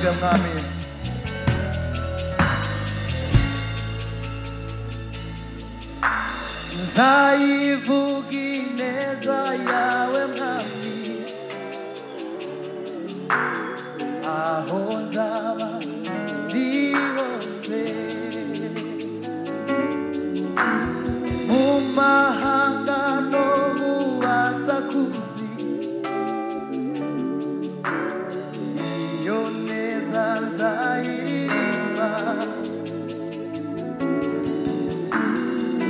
himbazwe mwami. Nzayivuga ineza yawe mwami, aho nzaba ndi hose, mu mahanga no mu batakuzi, iyo neza nzayiririmba.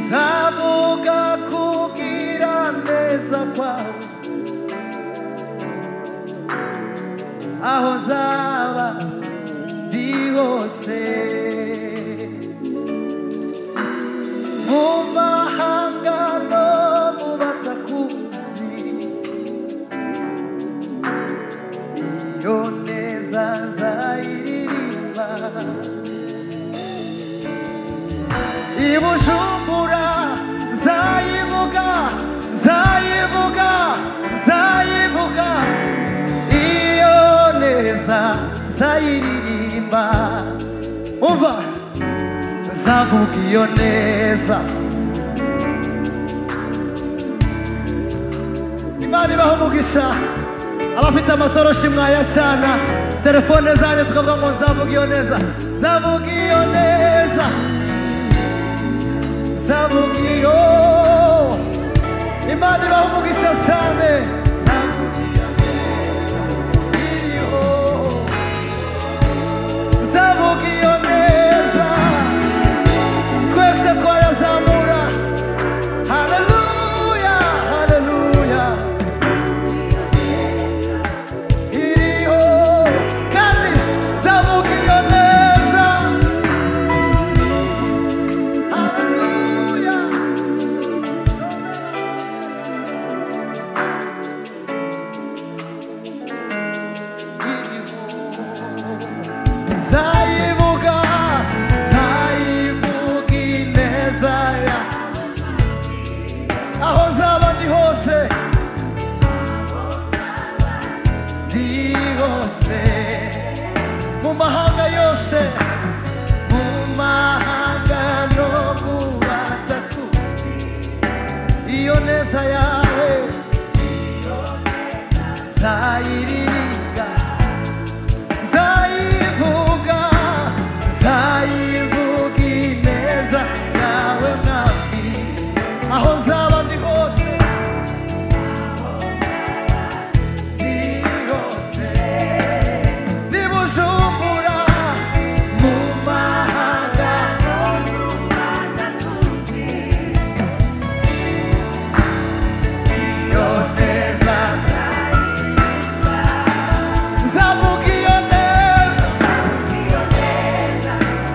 Nzavuga kugira neza kwawe, aho nzaba ndi hose, mu mahanga no mu batakuzi, iyo neza nzayiririmba. I Bujumbura nzayivuga, nzayivuga, nzayivuga, iyo neza nzayiririmba. Umva, nzavuga iyo neza. Imana ibaho umugisha. Abafite amatoroshi mwayacana, telefone zanyu tukavuga ngo nzavuga iyo neza, nzavuga iyo neza, nzavuga iyo. Imana ibaho umugisha cyane. Nzavuga iyo neza, twese twayazamura. Haleluya, haleluya. Iriho kandi nzavuga iyo neza. Haleluya. Zayivuga, zayivuga ineza ya, aho nzaba ndi hose, ndi hose, mu mahanga yose, mu mahanga no mu batakuzi, iyo neza yawe zayiririmba. Zayivuga, zayivuga ineza yawe mwami, aho nzaba ndi hose, ndi hose, ndi Bujumbura, mu mahanga no mu batakuzi, iyo neza nzavuga iyo neza,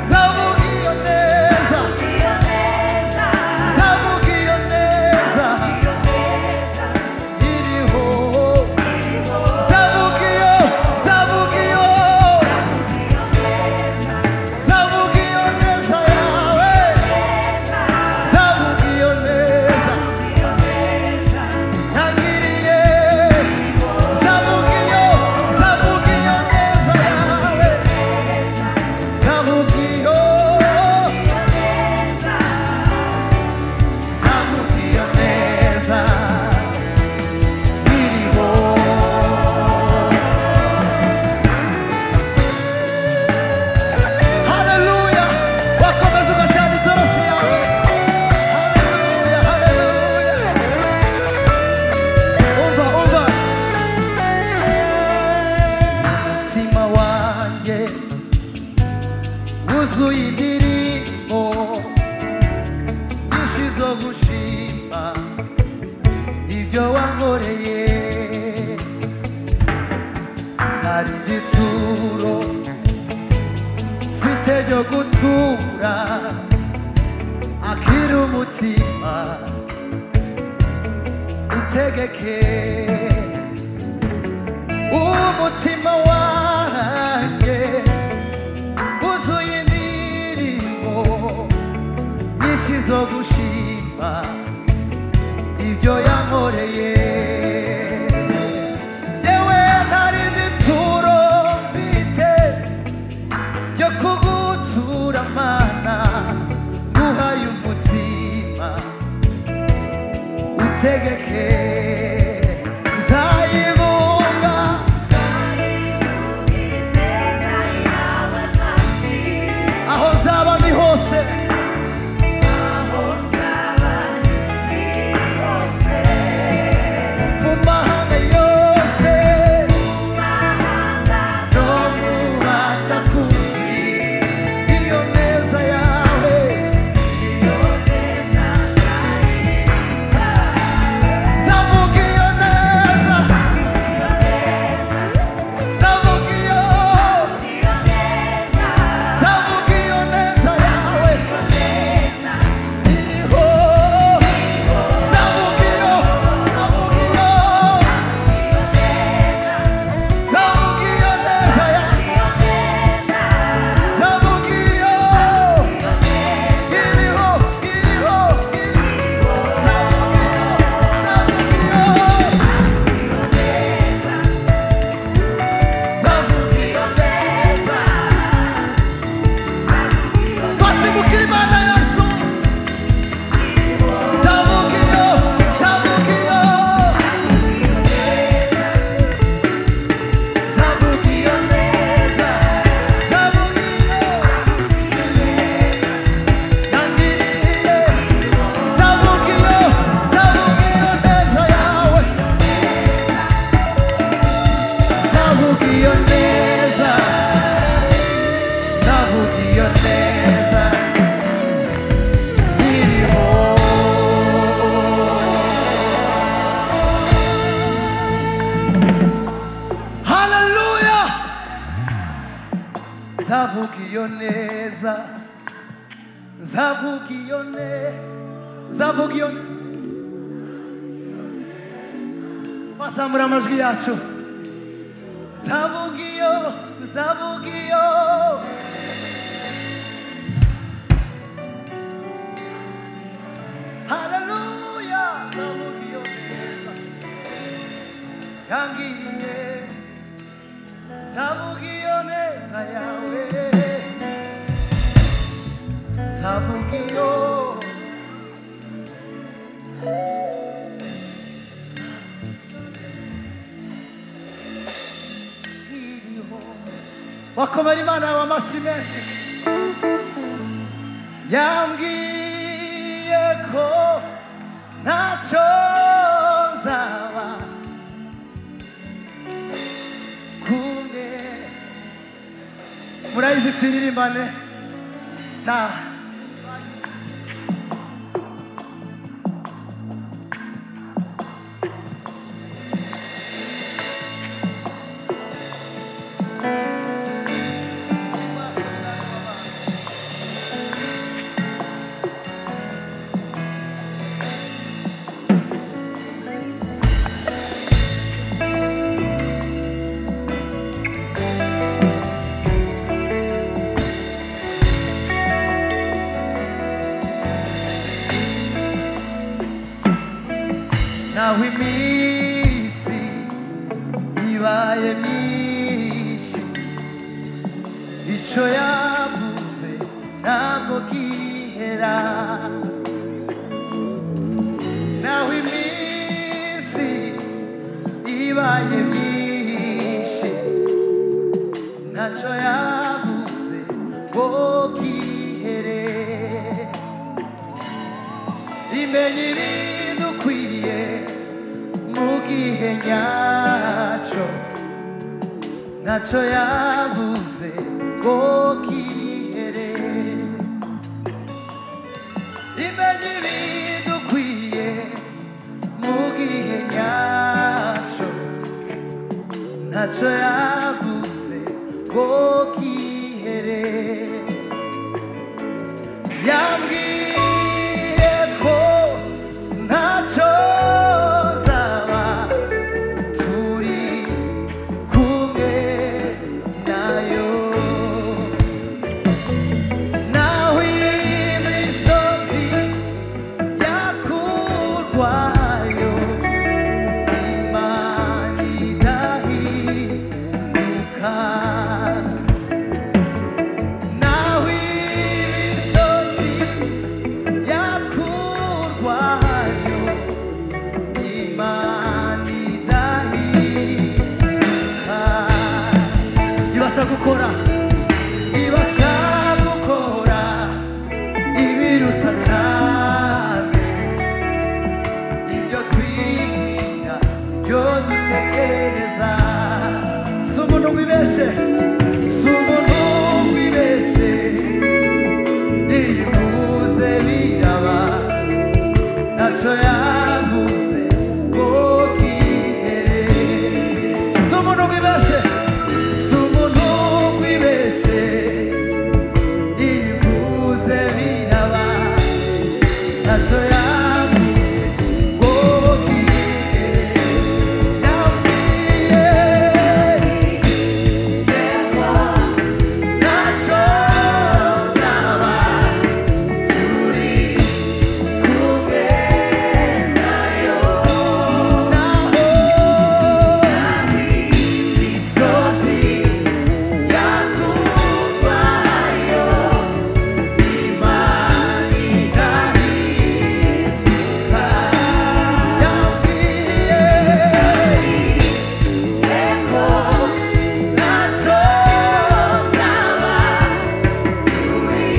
nzavuga iyo neza, nzavuga iyo neza, iriho, nzavuga iyo, nzavuga iyo, nzavuga iyo neza yawe, nzavuga iyo neza yangiriye, nzavuga iyo, nzavuga iyo neza yawe, nzavuga iyo, nzavuga iyo neza iriho. Haleluya, wakomeza ugacana itoroshi yawe. Haleluya, haleluya. Umva, umva. Umutima wanjye wuzuye indirimbo nyinshi zo gushima ibyo wankoreye. Hari igituro mfite ryo gutura, akira umutima utegeke. Umutima wanjye wuzuye indirimbo nyinshi zo gushima ibyo yankoreye. Yewe ntari igituro mfite tegeke nzayibunga aho nzaba ndi hose mu mahanga yose no mu batakuzi iyo neza yawe zavuga iyo neza zavuga iyo neza yawe iriho zavuga iyo neza yawe zavuga iyo iriho zavuga iyo neza zavuga iyo bazamura amajwi yacu zavuga iyo haleluya zavuga iyo neza yangiriye zavuga iyo neza yawe zavuga iyo wakomera Imana yawe amashyi menshi yambwiye ko ntacyo nzaba kumwe murayizi turirimbane sawa naho iminsi ibaye myinshi icyo yavuze ntabwo gihera naho iminsi ibaye myinshi ntacyo yavuze ngo gihere imenya ibidukwiye mu gihe nyacyo ntacyo yavuze ngo gihere imenya ibidukwiye mu gihe nyacyo ntacyo yavuze ngo gihere yambwiye ko ntacyo nzaba turi kumwe nayo naho imisozi yakurwayo Imana idahinduka gukora ibasha gukora ibiruta cyane ibyo twibwira byo dutekereza. Si umuntu wibeshe, si umuntu wibeshe, iyo uvuze biraba ntacyo yavuze ngo gihere. Si umuntu wibeshe, si umuntu wibeshe, iyo uvuze biraba ntacyo yavuze ngo gihere. Yambwiye ntacyo zaba turi kumwe nayo, naho imisozi yakurwayo Imana idahinduka. Yambwiye ko ntacyo zaba turi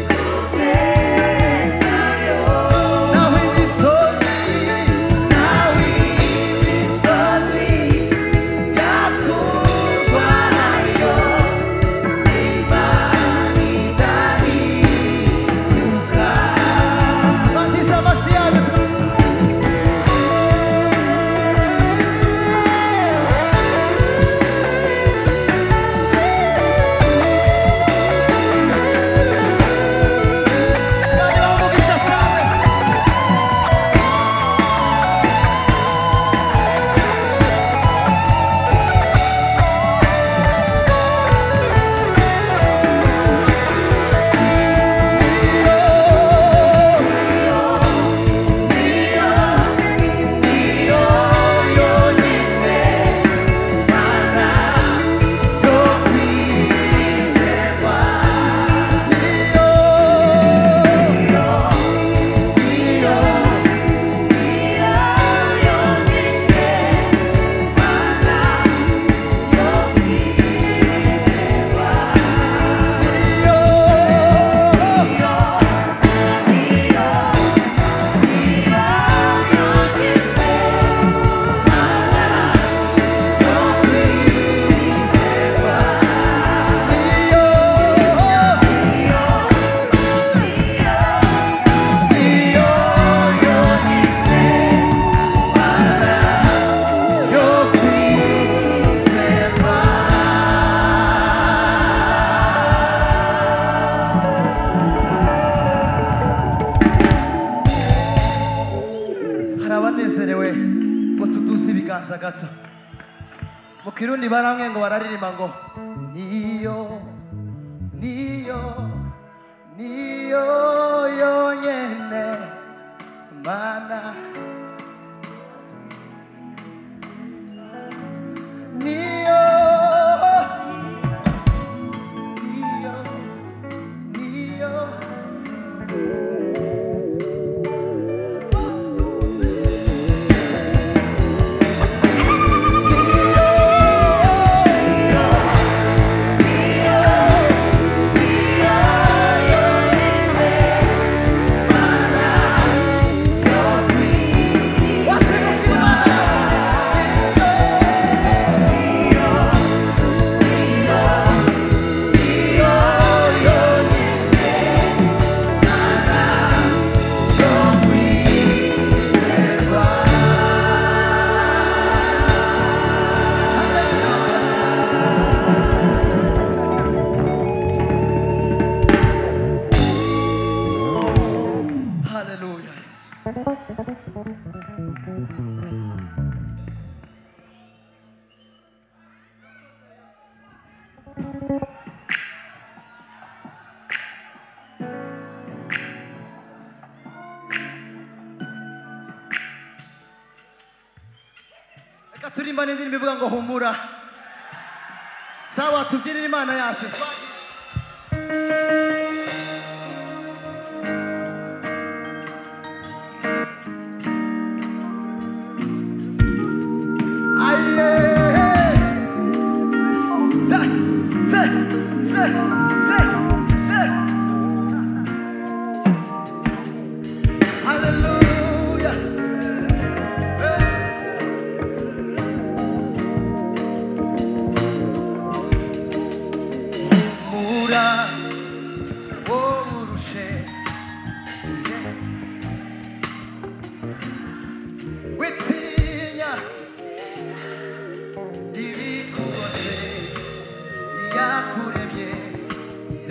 kumwe nayo, naho imisozi yakurwayo Imana idahinduka. Batiza amashyi yawe Imana ibamugisha cyane. Hari abanezerewe ngo tuduze ibiganza gato. Mu Kirundi baramwe ngo bararirimba ngo niyo niyo niyo yonyene Mana, niyo niyo niyo Reka turimbane indirimbo ivuga ngo humura. Sawa, tubyinire Imana yacu. Aye.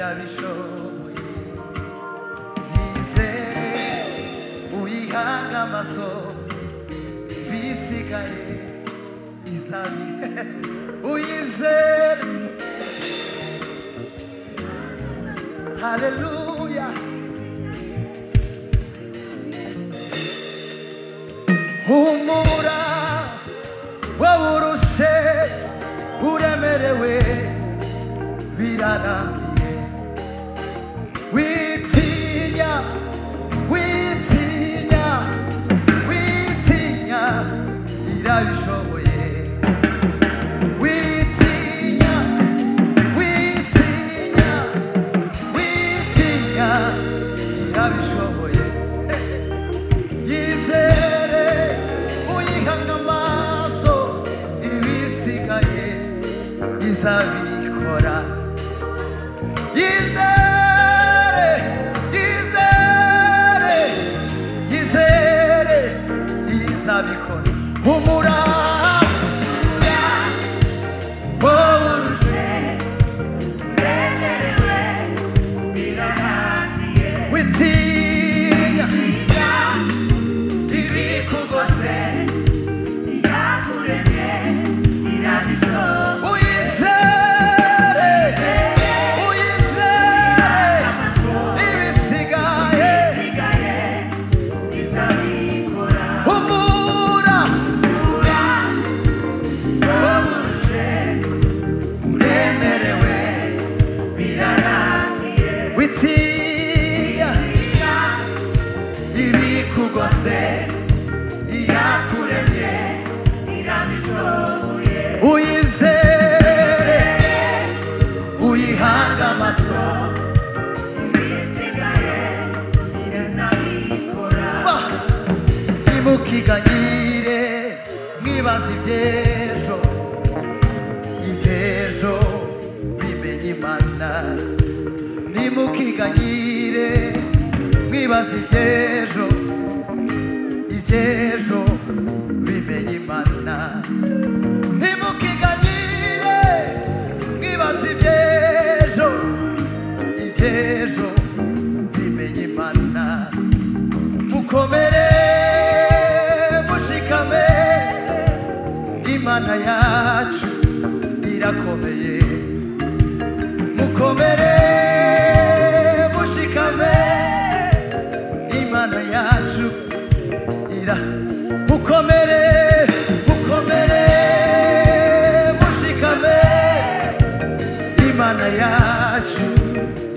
irabishoboye yizere uyihanga amaso bisigaye izabi uyizere haleluya humura wowe urushe uremerewe birarangiye witinya witinya witinya irabishoboye witinya witinya witinya irabishoboye yizere uyihanga amaso ibisigaye izabikora yizere yizere yizere izabikora humura worushe uremerewe birarangiye witinya ibikugose yakuremye irabishoboye uyizere uyizere ibisigaye izabikora humura worushe uremerewe birarangiye witinya ibikugose yakuremye irabishoboye uyizere uyihanga amaso ibisigaye izabikora nimukiganyire mwibaza iby'ejo iby'ejo bimenye imana nimukiganyire mwibaza iby'ejo iby'ejo bimenye imana nimukiganyire mwibaza iby'ejo iby'ejo bimenye imana mukomere mushikame imana yacu irakomeye mukomere mushikame imana yacu mukomere mukomere mushikame imana yacu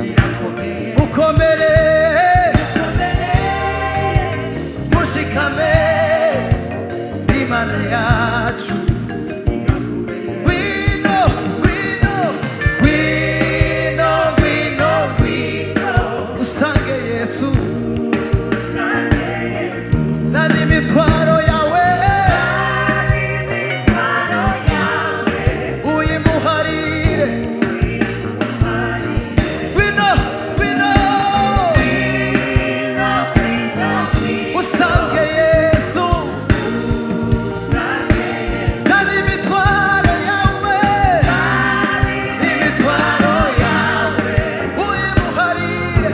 irakomeye mukomere mushikame imana yacu wino wino wino wino wino usange Yesu zana imitwaro yawe uyimuharire wino wino usange Yesu zana imitwaro yawe imitwaro yawe uyimuharire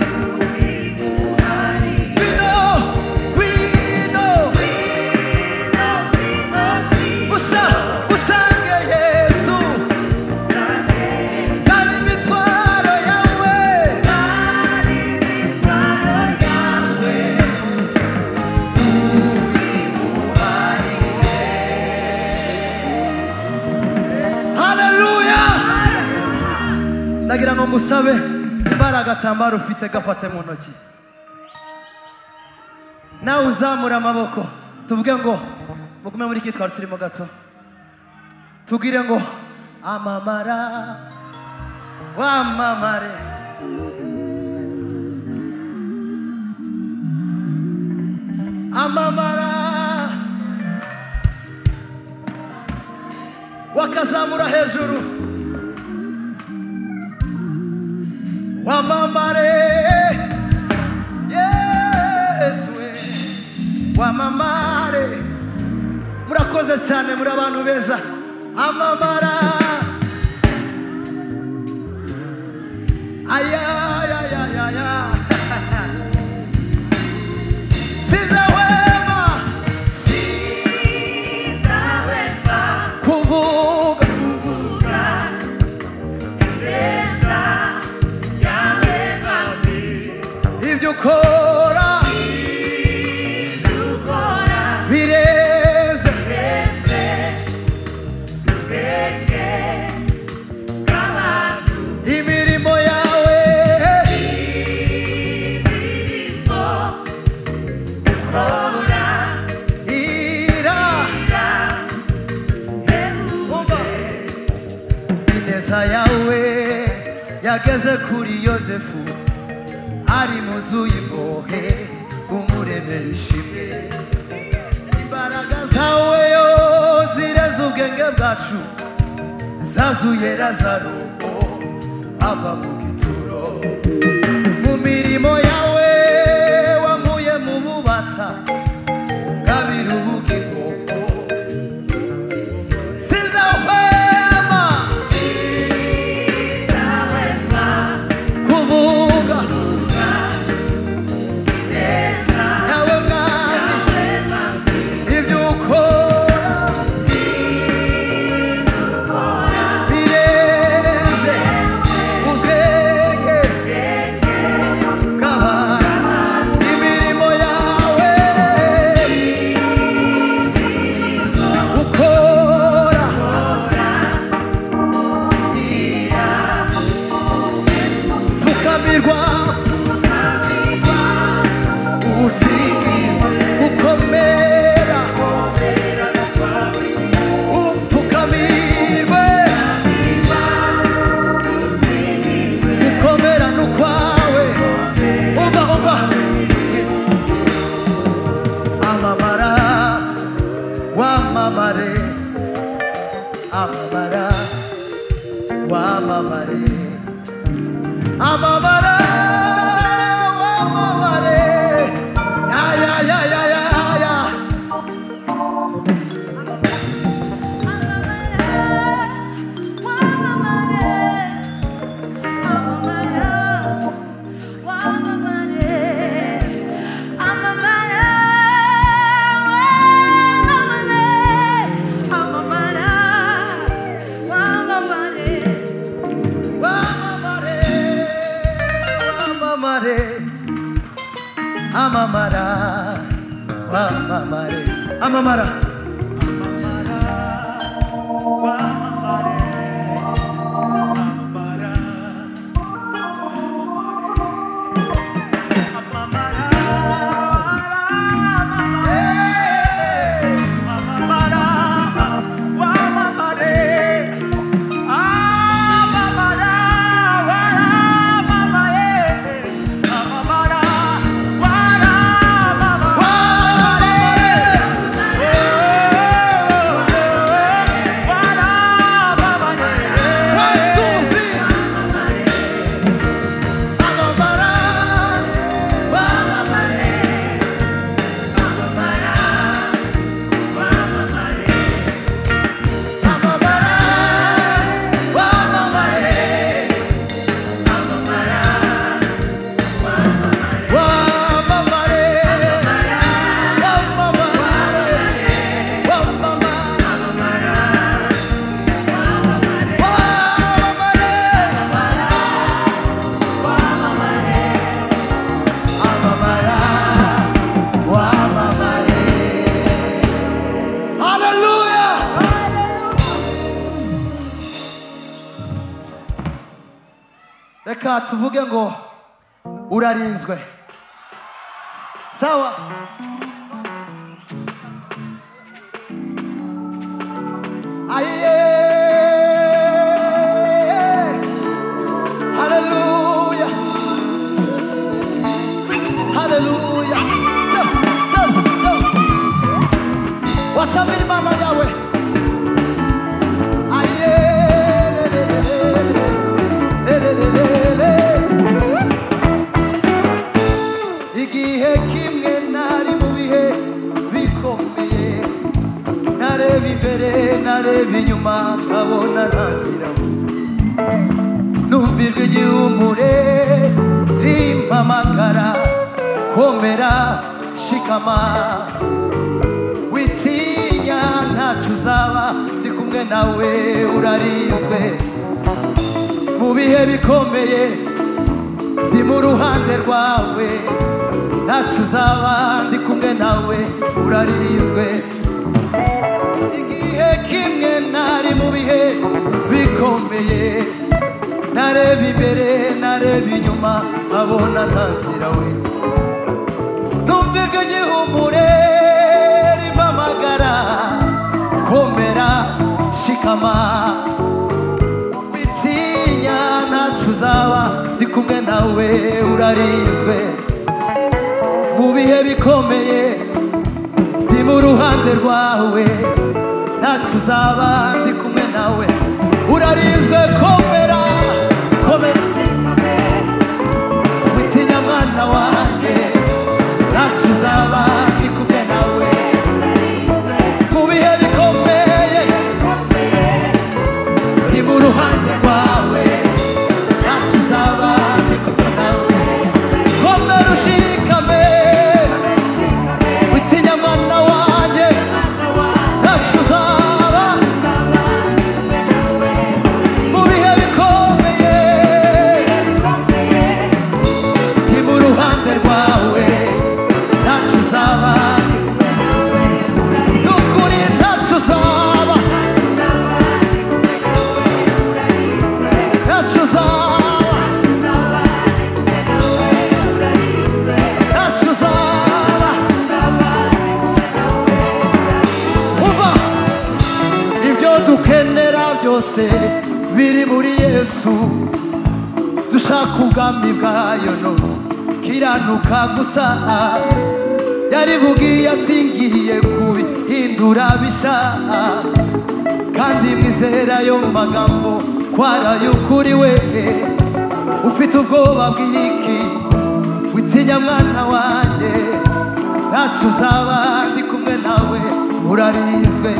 ndagira ngo musabe imbaraga agatambaro ufite gafate mu ntoki nawe uzamura amaboko tuvuge ngo mugume muri kitwara turimo gato tugire ngo amamara wamamare amamara wakazamura hejuru wamamare Yesu wamamare murakoze cyane muri abantu beza amamara aya aya aya aya Sizawema kuvuga neza yawe Mwami ibyo ukora bireze imirimo yawe ira ineza yawe yageze kuri Yozefu ari mu nzu y'imbohe umuremera ishimwe imbaraga zawe yo zireze ubwenge bwacu zazuye Lazaro ava mu gituro mu mirimo yawe wankuye mu bubata ngabira ubugingo kuvuga yawe Mwami ibyo ukora bireze ubwenge bw'abantu imirimo yawe ukora tukamirwa ubusingizi ukomera upfukamirwe ukomera n'ukwawe umva amamara wamamare amamara wamamare amamara wamamare ya ya ya ya ya ya amamara wamamare amamara reka tuvuge ngo urarinzwe sawa aye hallelujah hallelujah watamini mama yawe aye igihe kimwe nari mu bihe bikomeye nareba imbere nareba inyuma nkabona ntazira numvirwa igihumure rimpamagara komera shikama witinya ntacu uzaba ndi kumwe nawe urarinzwe mu bihe bikomeye ndi mu ruhande rwawe ntacu uzaba ndi kumwe nawe urarinzwe igihe kimwe nari mu bihe bikomeye nareba imbere nareba inyuma abona ntazira we numvirwa igihumure rimpamagara komera shikama witinya ntacu uzaba ndi kumwe nawe urarinzwe mu bihe bikomeye ndi mu ruhande rwawe ntacu uzaba ndi kumwe nawe urarinzwe komera komera witinya mwana wanjye ntacu uzaba ndi kumwe nawe mu bihe bikomeye ndi mu ruhande rwawe ntacu uzaba ndi kumwe nawe komera ushikame witinya mwana wanjye ntacu uzaba mu bihe bikomeye ndi mu ruhande rwawe ntacu uzaba nukuri ntacu uzaba ntacu uzaba ntacu uzaba umva ibyo dukenera byose biri muri Yesu dushaka ubwami bwayo no kiranuka gusa yarivugiye ati ngiye kubihindura bisha kandi mwizera ayo magambo kwarayo kuri we ufite ubwoba bw'iki witinya mwana wanjye ntacu uzaba ndi kumwe nawe urarinzwe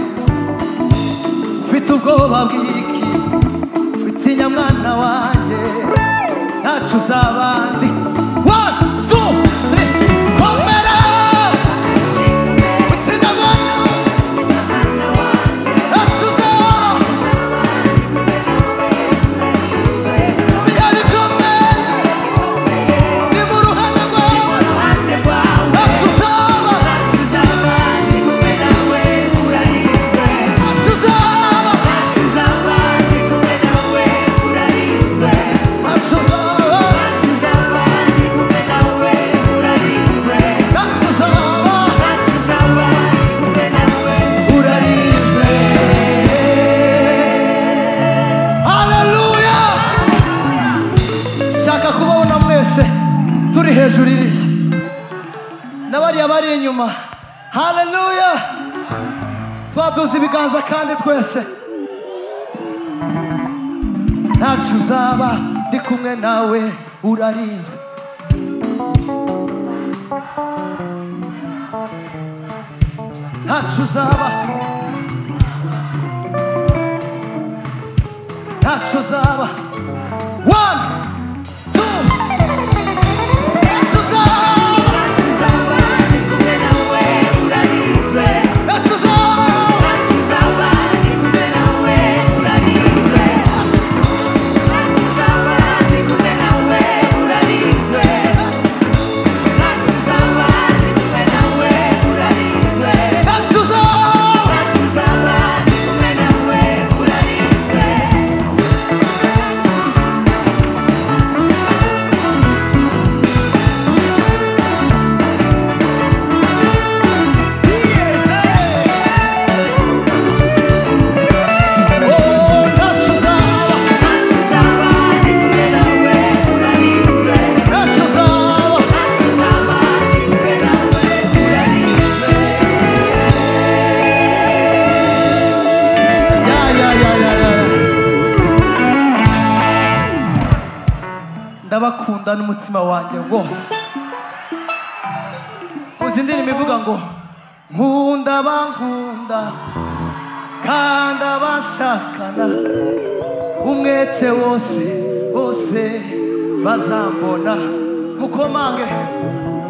ufite ubwoba bw'iki witinya mwana wanjye ntacu uzaba ndi 1, 2, 3 komera witinya mwana ntacu uzaba mu bihe bikomeye ndi mu ruhande rwawe ntacu uzaba ntacu uzaba ntacu uzaba urarinzwe haleluya shaka kubona mwese turi hejuru iriya n'abariya bari inyuma haleluya twaduze ibiganza kandi twese ntacu uzaba ndi kumwe nawe urarinzwe ntacu uzaba ntacu uzaba 1, 2 ntacu uzaba ntacu uzaba ntacu ndabakunda n'umutima wanjye wose muzi indirimbo ivuga ngo nkunda bankunda kandi abashakana umwete wose bose bazambona mukomange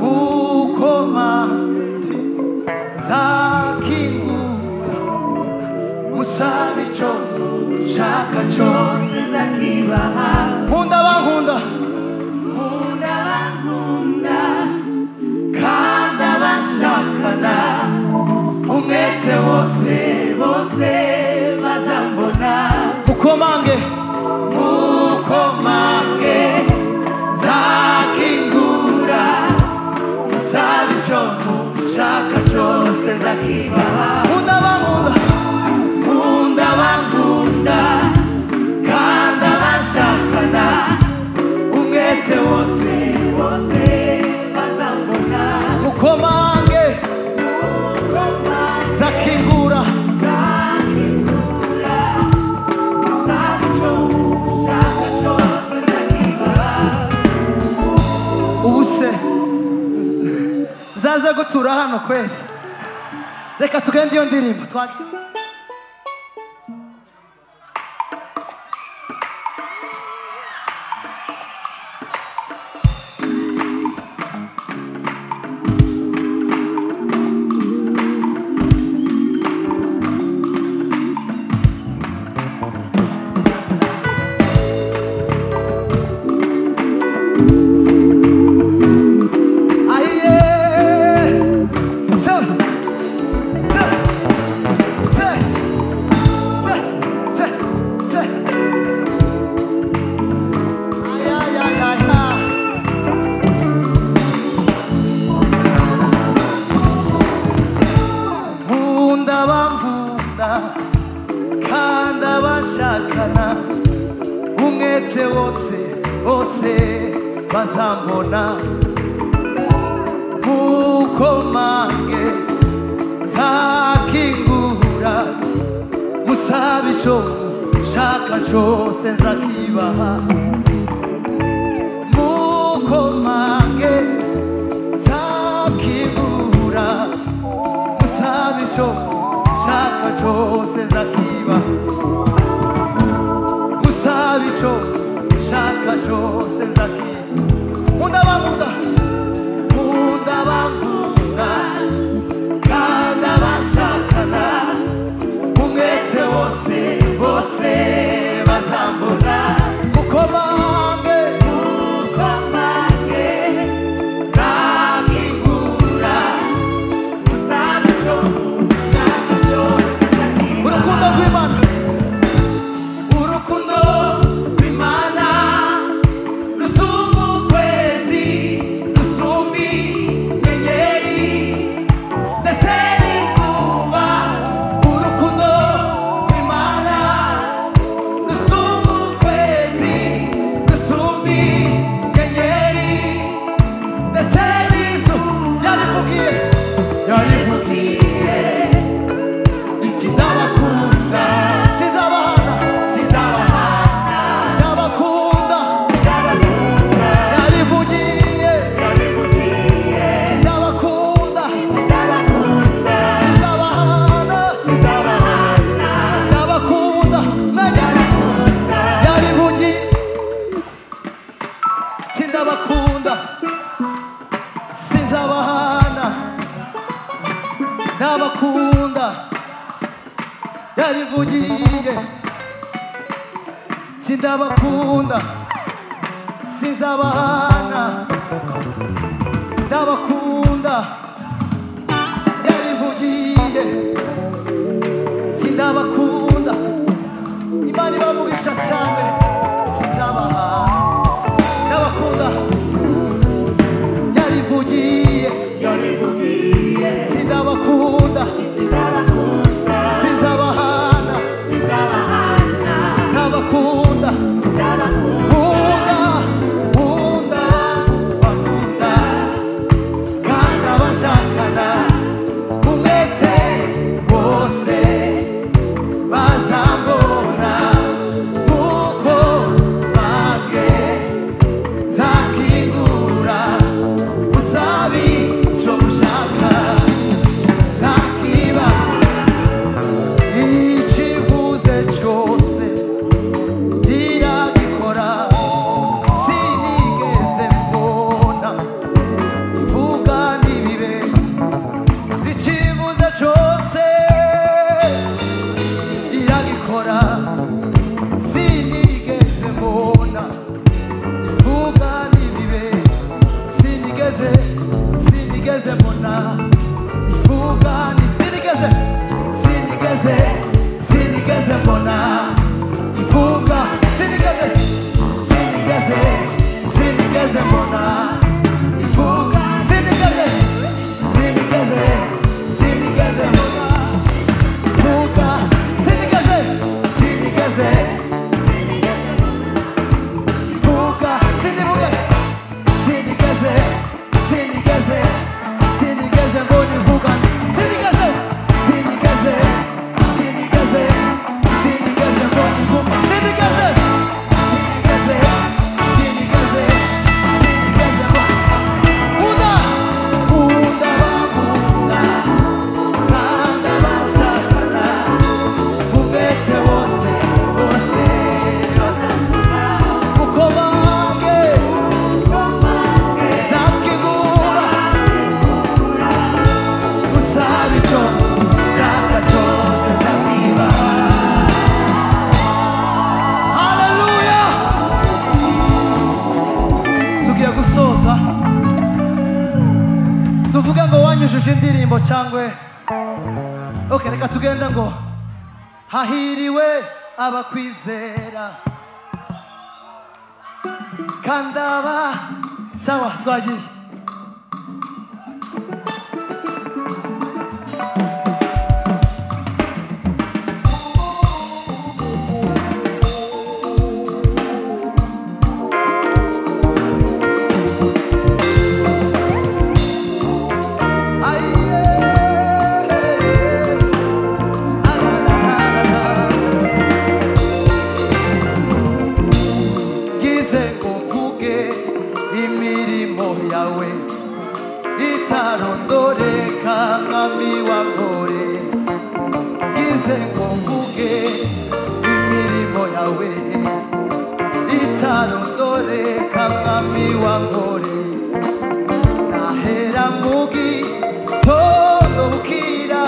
mukomande zakingura musabe icyo mushaka cyose zakibaha nkunda bankunda nkunda bankunda kandi abashakana umwete wose bose bazambona mukomange mukomange zakingura musabe icyo mushaka cyose zakibaha nkunda bankunda nkunda bankunda kandi abashakana umwete wose bose bazambona mukomange zakingura musabe icyo mushaka cyose zakibaha ubuse zaze gutura hano kweli reka tugende iyo ndirimbo kandi abashakana umwete wose bose bazambona mukomange zakingura musabe icyo mushaka cyose zakibaha mukomange zakingura musabe icyo mushaka cyose zakibaha musabe icyo mushaka cyose zakibaha nkunda bankunda nkunda bankunda kandi abashakana umwete wose bose bazambona mukomange mukomange zakingura musabe icyo mushaka cyose zakibaha urukundo rw'Imana urukundo rw'Imana rusumba ukwezi rusumba inyenyeri ndetse n'izuba urukundo rw'Imana rusumba ukwezi rusumba inyenyeri ndetse n'izuba yarivugiye iti ndabakunda sizabahana sizabahana ndabakunda ndabakunda yarivugiye yarivugiye ndabakunda ndabakunda sizabahana sizabahana ndabakunda ndabakunda yarivugiye ndabakunda sizabahana ndabakunda yarivugiye ndabakunda sizabahana ndabakunda yarivugiye ndabakunda Imana ibamugisha cyane sizabahana ndabakunda yarivugiye yarivugiye ndabakunda ndabakunda sizabahana sizabahana ndabakunda ndabakunda nkunda bakunda kandi abashaka mbona ivuga sinigeze mbona ivuga sinigeze mbona ivuga sinigeze mbona ivuga sinigeze ivuga sinigeze mbona ivuga tuvuge ngo wanyujuje indirimbo cyangwa okay, reka tugenda ngo hahiriwe abakwizera kandaba sawa twagiye nahera mugi todo bukira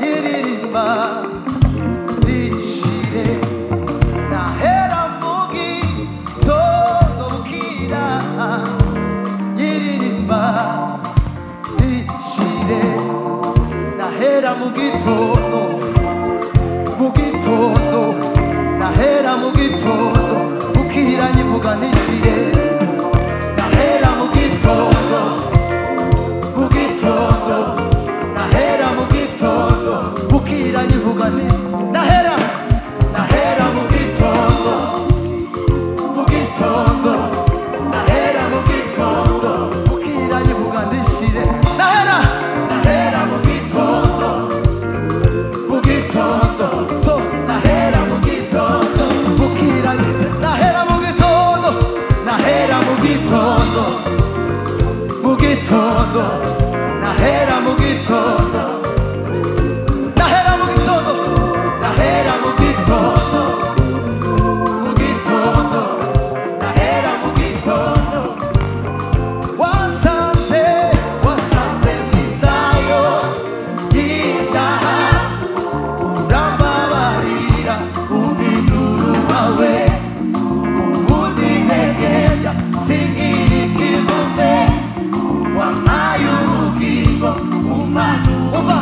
yiririmba rishire nahera mugi todo bukira yiririmba rishire nahera mugi todo nahera mugi todo bukira nyivuga nishire nahera mu gitondo nahera mu gitondo bukira nyivuga nishire nahera mu gitondo nahera mu gitondo bukira nyivuga nishire nahera mu gitondo nahera mu gitondo bukira nahera mu gitondo nahera mu gitondo nahera mu gitondo nahera mu gitondo nahera mu gitondo nahera mu gitondo wasanze misayo y'ibyaha urambabarira ubinduru wawe ubundi ntegereja singira ikivume wampaye ubugingo umanuka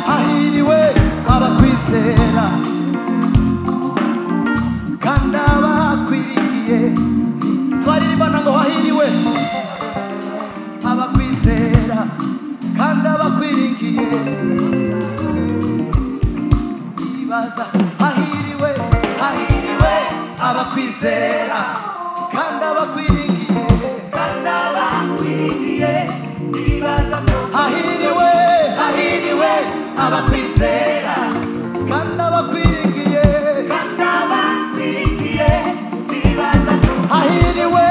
hahiriwe abakwizera kandi abakwiriye twaririmbana ngo hahiriwe abakwizera kandi abakwiringiye ibaza hahiriwe abakwizera kandi abakwiringiye ibaza hahiriwe abakwizera kandi abakwiringiye ibaza hahiriwe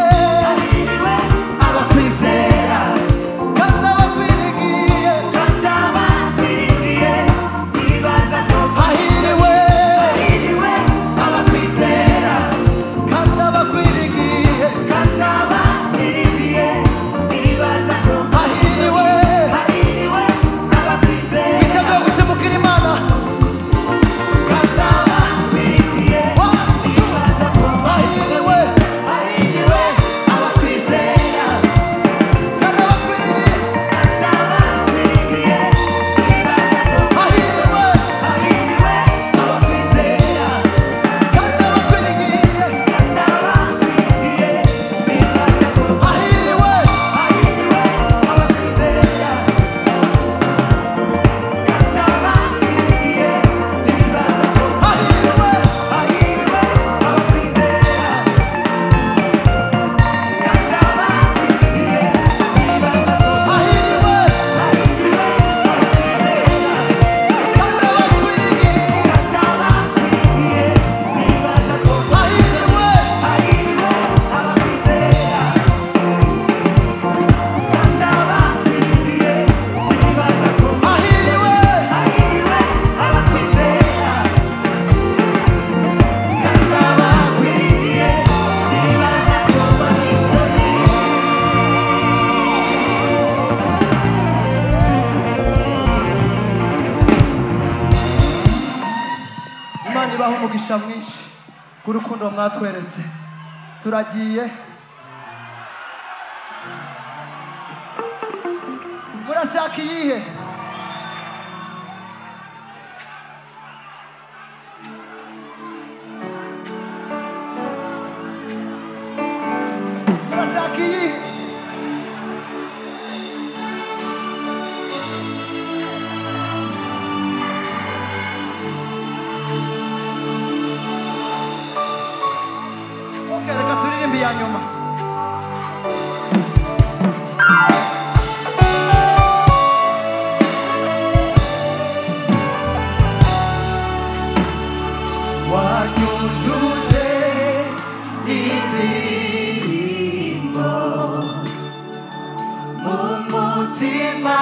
abakwizera kandi abakwiringiye ibaza hahiriwe abakwizera kandi abakwiringiye ibaza hahiriwe abakwizera iteguye gusimbukira imana kandi umugisha mwinshi ku rukundo mwatweretse. Turagiye. Murashaka iyihe? Murashaka iyihe? Okay, reka turirimbe iya nyuma. wanyujuje indirimbo mu mutima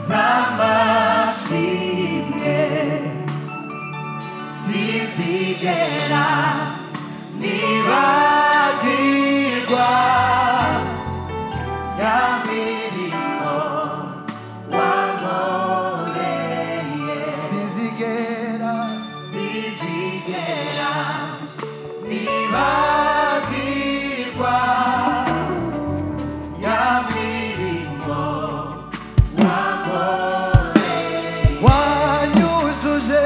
z'amashimwe sinzigera nibagirwa ya mirimo wankoreye Sinzigera nibagirwa ya mirimo wankoreye wanyujuje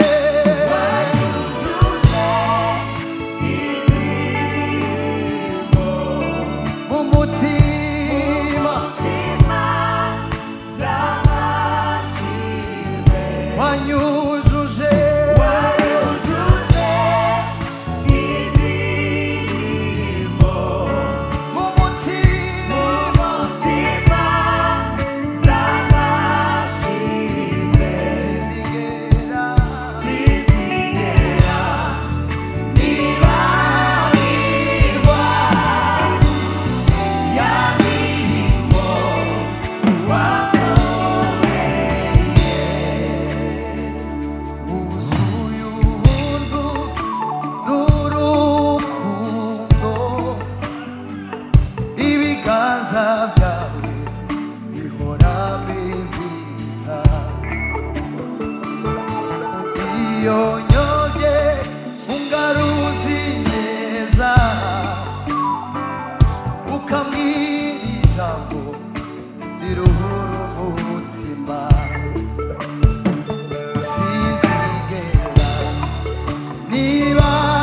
indirimbo mu mutima z'amashimwe wanyujuje wanyujuje indirimbo mu mutima mutima z'amashimwe sinzigera sinzigera nibagirwa ya mirimo wuzuye ubuntu n'urukundo ibiganza byawe bihora bibiza iyo nyobye ungaruzi neza ukamwirira ngo ndiruhura umutima sinzigera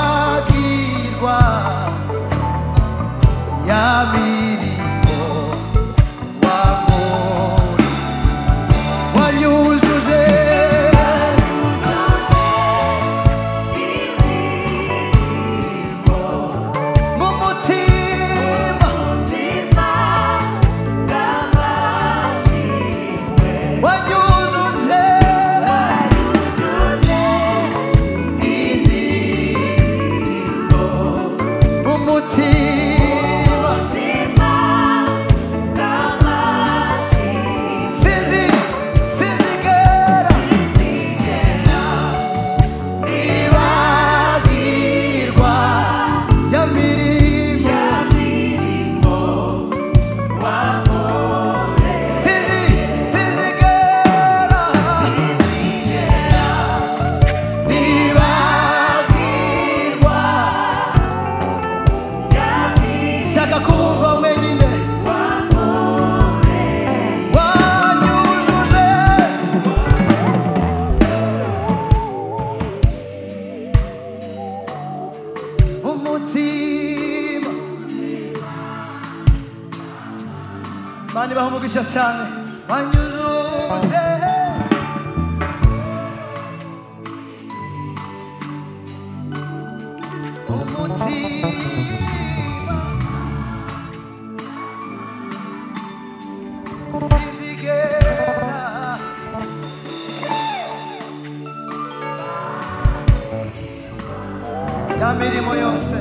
nibagirwa ya mirimo wankora wanyujuje mu mutima wanyujuje mu mutima sinzigera nibagirwa ya mirimo sinzigera nibagirwa shaka kumva wenyine wanyujuje umutima Mana ibaha umugisha cyane wanyujuje umutima sinzigera ya mirimo yose